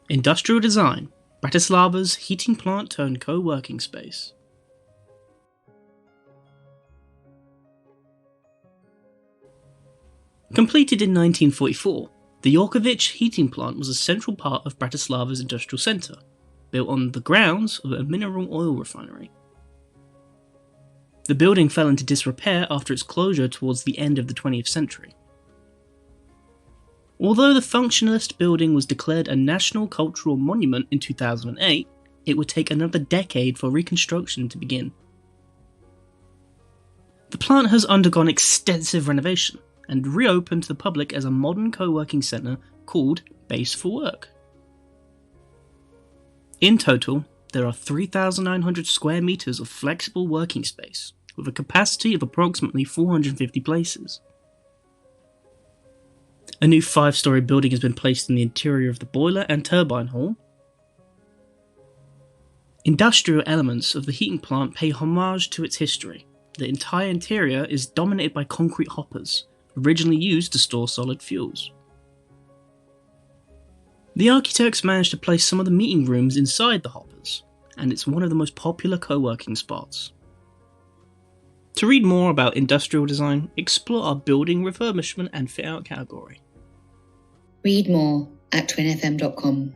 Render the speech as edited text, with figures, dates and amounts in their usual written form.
Industrial Design, Bratislava's heating plant turned co-working space. Completed in 1944, the Jurkovič Heating Plant was a central part of Bratislava's industrial centre, built on the grounds of a mineral oil refinery. The building fell into disrepair after its closure towards the end of the 20th century. Although the functionalist building was declared a National Cultural Monument in 2008, it would take another decade for reconstruction to begin. The plant has undergone extensive renovation and reopened to the public as a modern co-working centre called Base for Work. In total, there are 3,900 square metres of flexible working space, with a capacity of approximately 450 places. A new 5-storey building has been placed in the interior of the boiler and turbine hall. Industrial elements of the heating plant pay homage to its history. The entire interior is dominated by concrete hoppers, originally used to store solid fuels. The architects managed to place some of the meeting rooms inside the hoppers, and it's one of the most popular co-working spots. To read more about industrial design, explore our building refurbishment and fit-out category. Read more at TWinFM.com.